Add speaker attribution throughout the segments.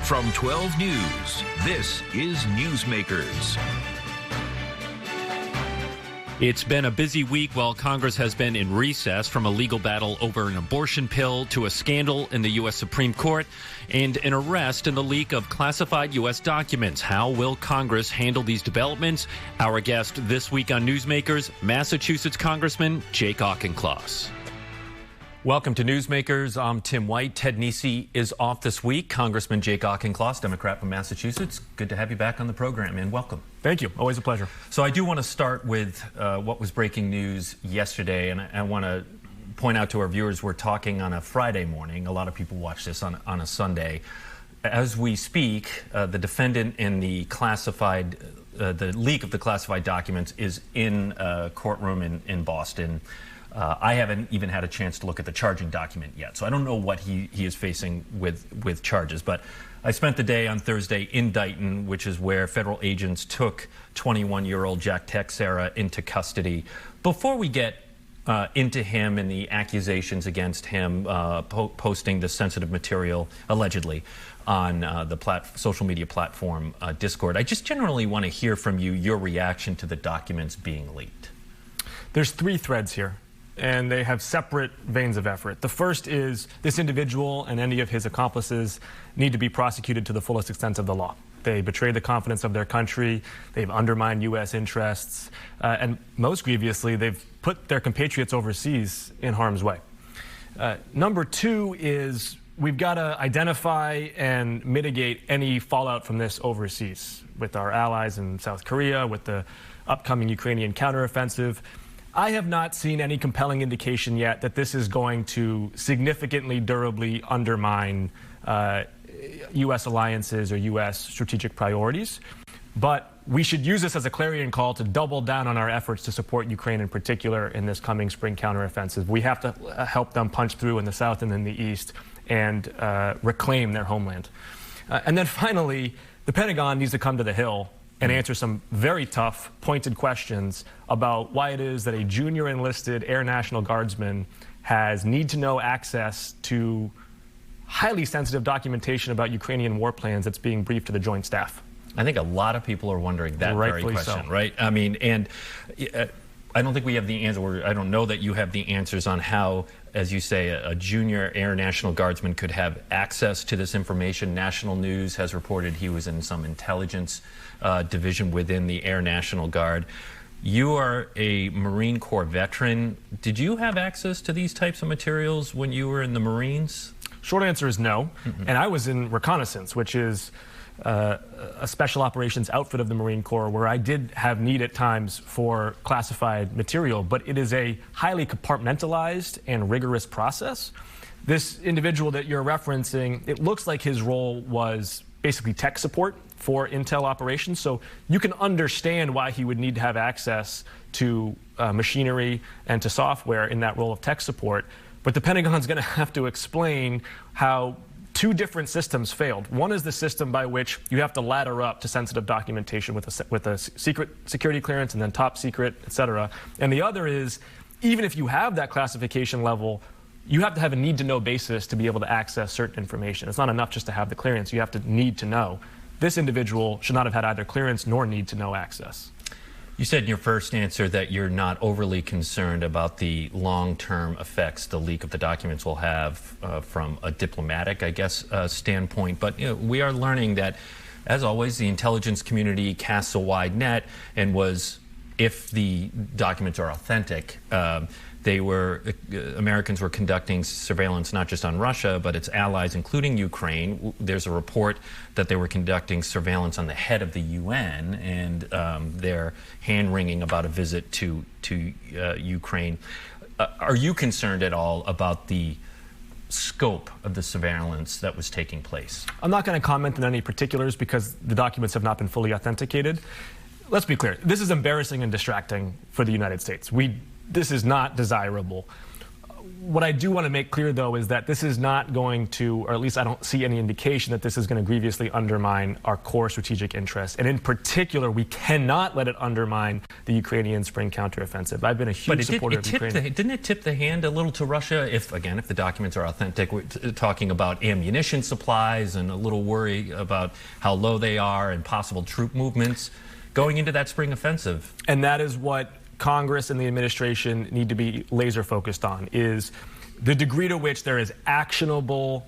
Speaker 1: From 12 News, this is Newsmakers.
Speaker 2: It's been a busy week while Congress has been in recess, from a legal battle over an abortion pill to a scandal in the U.S. Supreme Court and an arrest in the leak of classified U.S. documents. How will Congress handle these developments? Our guest this week on Newsmakers, Massachusetts Congressman Jake Auchincloss. Welcome to Newsmakers. I'm Tim White. Ted Nesi is off this week. Congressman Jake Auchincloss, Democrat from Massachusetts. Good to have you back on the program, and welcome.
Speaker 3: Thank you. Always a pleasure.
Speaker 2: So I do want to start with what was breaking news yesterday, and I want to point out to our viewers we're talking on a Friday morning. A lot of people watch this on a Sunday. As we speak, the defendant in the leak of the classified documents is in a courtroom in Boston. I haven't even had a chance to look at the charging document yet, so I don't know what he is facing with charges. But I spent the day on Thursday in Dighton, which is where federal agents took 21-year-old Jack Teixeira into custody. Before we get into him and the accusations against him posting the sensitive material, allegedly, on the social media platform Discord, I just generally want to hear from you your reaction to the documents being leaked.
Speaker 3: There's three threads here, and they have separate veins of effort. The first is this individual and any of his accomplices need to be prosecuted to the fullest extent of the law. They betrayed the confidence of their country, they've undermined U.S. interests, and most grievously, they've put their compatriots overseas in harm's way. Number two is we've got to identify and mitigate any fallout from this overseas with our allies in South Korea, with the upcoming Ukrainian counteroffensive. I have not seen any compelling indication yet that this is going to significantly, durably undermine U.S. alliances or U.S. strategic priorities. But we should use this as a clarion call to double down on our efforts to support Ukraine in particular in this coming spring counteroffensive. We have to help them punch through in the south and in the east and reclaim their homeland. And then finally, the Pentagon needs to come to the Hill and answer some very tough, pointed questions about why it is that a junior enlisted Air National Guardsman has need-to-know access to highly sensitive documentation about Ukrainian war plans that's being briefed to the Joint Staff.
Speaker 2: I think a lot of people are wondering that very question,
Speaker 3: so.
Speaker 2: Right? I mean, and I don't think we have the answer, or I don't know that you have the answers on how, as you say, a junior Air National Guardsman could have access to this information. National News has reported he was in some intelligence division within the Air National Guard. You are a Marine Corps veteran. Did you have access to these types of materials when you were in the Marines?
Speaker 3: Short answer is no. And I was in reconnaissance, which is a special operations outfit of the Marine Corps, where I did have need at times for classified material, but it is a highly compartmentalized and rigorous process. This individual that you're referencing, it looks like his role was basically tech support for intel operations, so you can understand why he would need to have access to machinery and to software in that role of tech support. But the Pentagon's going to have to explain how two different systems failed. One is the system by which you have to ladder up to sensitive documentation with a secret security clearance and then top secret, et cetera. And the other is, even if you have that classification level, you have to have a need-to-know basis to be able to access certain information. It's not enough just to have the clearance. You have to need to know. This individual should not have had either clearance nor need-to-know access.
Speaker 2: You said in your first answer that you're not overly concerned about the long-term effects the leak of the documents will have from a diplomatic, I guess, standpoint. But we are learning that, as always, the intelligence community casts a wide net and was, if the documents are authentic, Americans were conducting surveillance not just on Russia, but its allies, including Ukraine. There's a report that they were conducting surveillance on the head of the UN, and they're hand-wringing about a visit to Ukraine. Are you concerned at all about the scope of the surveillance that was taking place?
Speaker 3: I'm not going to comment on any particulars because the documents have not been fully authenticated. Let's be clear. This is embarrassing and distracting for the United States. This is not desirable. What I do want to make clear, though, is that this is not going to, or at least I don't see any indication that this is going to grievously undermine our core strategic interests. And in particular, we cannot let it undermine the Ukrainian spring counteroffensive. I've been a huge supporter of Ukraine.
Speaker 2: Didn't it tip the hand a little to Russia if the documents are authentic, we're talking about ammunition supplies and a little worry about how low they are and possible troop movements going into that spring offensive?
Speaker 3: And that is what Congress and the administration need to be laser focused on, is the degree to which there is actionable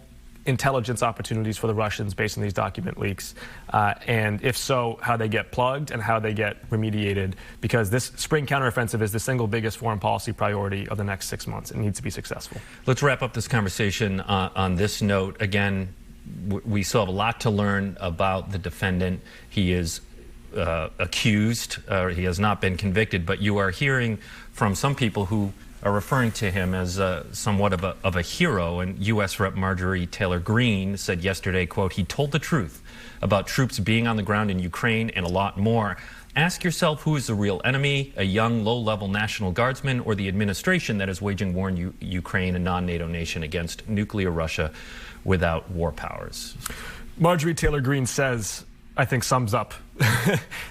Speaker 3: intelligence opportunities for the Russians based on these document leaks. And if so, how they get plugged and how they get remediated, because this spring counteroffensive is the single biggest foreign policy priority of the next 6 months. It needs to be successful.
Speaker 2: Let's wrap up this conversation on this note. Again, we still have a lot to learn about the defendant. He is accused, he has not been convicted, but you are hearing from some people who are referring to him as somewhat of a hero. And U.S. Rep. Marjorie Taylor Greene said yesterday, quote, "He told the truth about troops being on the ground in Ukraine and a lot more. Ask yourself who is the real enemy, a young, low-level National Guardsman or the administration that is waging war in Ukraine, a non-NATO nation, against nuclear Russia without war powers."
Speaker 3: Marjorie Taylor Greene says, I think, sums up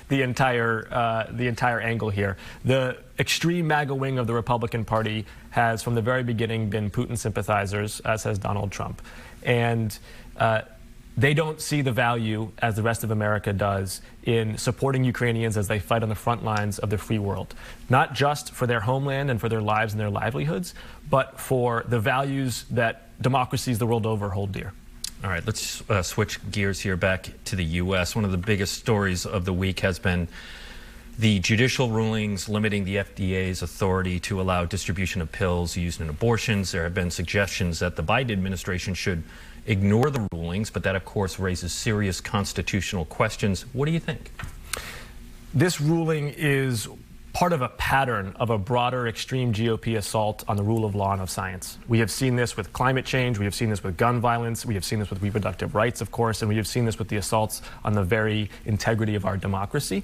Speaker 3: the entire angle here. The extreme MAGA wing of the Republican Party has, from the very beginning, been Putin sympathizers, as has Donald Trump. And they don't see the value, as the rest of America does, in supporting Ukrainians as they fight on the front lines of the free world, not just for their homeland and for their lives and their livelihoods, but for the values that democracies the world over hold dear.
Speaker 2: All right, let's switch gears here back to the U.S. One of the biggest stories of the week has been the judicial rulings limiting the FDA's authority to allow distribution of pills used in abortions. There have been suggestions that the Biden administration should ignore the rulings, but that, of course, raises serious constitutional questions. What do you think?
Speaker 3: This ruling is part of a pattern of a broader extreme GOP assault on the rule of law and of science. We have seen this with climate change, we have seen this with gun violence, we have seen this with reproductive rights, of course, and we have seen this with the assaults on the very integrity of our democracy.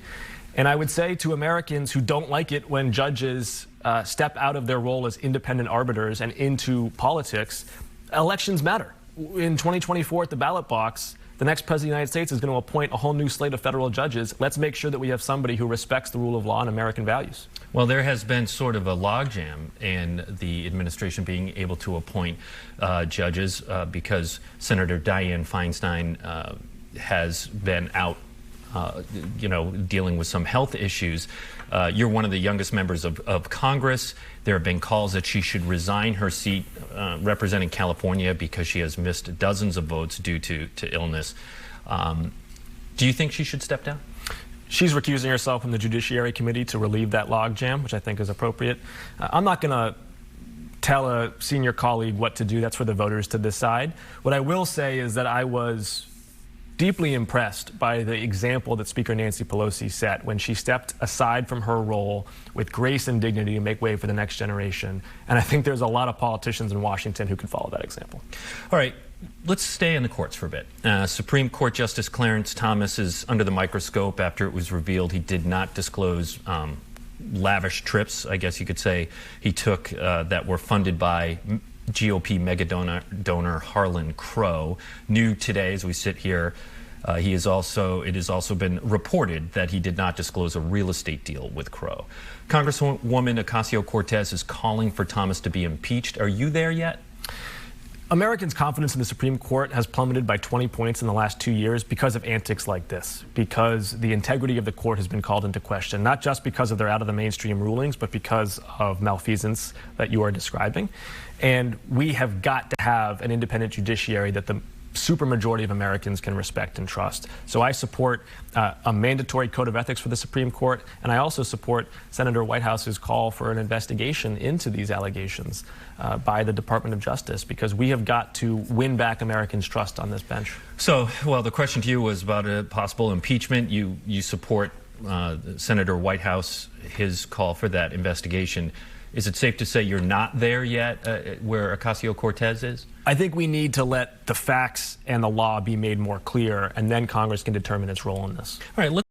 Speaker 3: And I would say to Americans who don't like it when judges step out of their role as independent arbiters and into politics, elections matter. In 2024 at the ballot box, the next president of the United States is going to appoint a whole new slate of federal judges. Let's make sure that we have somebody who respects the rule of law and American values.
Speaker 2: Well, there has been sort of a logjam in the administration being able to appoint judges because Senator Dianne Feinstein has been out dealing with some health issues. You're one of the youngest members of Congress. There have been calls that she should resign her seat representing California because she has missed dozens of votes due to illness. Do you think she should step down?
Speaker 3: She's recusing herself from the Judiciary Committee to relieve that logjam, which I think is appropriate. I'm not going to tell a senior colleague what to do. That's for the voters to decide. What I will say is that I was deeply impressed by the example that Speaker Nancy Pelosi set when she stepped aside from her role with grace and dignity to make way for the next generation. And I think there's a lot of politicians in Washington who could follow that example.
Speaker 2: All right, let's stay in the courts for a bit. Supreme Court Justice Clarence Thomas is under the microscope after it was revealed he did not disclose lavish trips, I guess you could say, he took that were funded by GOP mega donor Harlan Crow. New today, as we sit here, it has also been reported that he did not disclose a real estate deal with Crow. Congresswoman Ocasio-Cortez is calling for Thomas to be impeached. Are you there yet?
Speaker 3: Americans' confidence in the Supreme Court has plummeted by 20 points in the last 2 years because of antics like this, because the integrity of the court has been called into question, not just because of their out-of-the-mainstream rulings, but because of malfeasance that you are describing. And we have got to have an independent judiciary that the supermajority of Americans can respect and trust. So I support a mandatory code of ethics for the Supreme Court, and I also support Senator Whitehouse's call for an investigation into these allegations by the Department of Justice, because we have got to win back Americans' trust on this bench.
Speaker 2: So, well, the question to you was about a possible impeachment. You support Senator Whitehouse, his call for that investigation. Is it safe to say you're not there yet where Ocasio-Cortez is?
Speaker 3: I think we need to let the facts and the law be made more clear, and then Congress can determine its role in this.
Speaker 2: All right.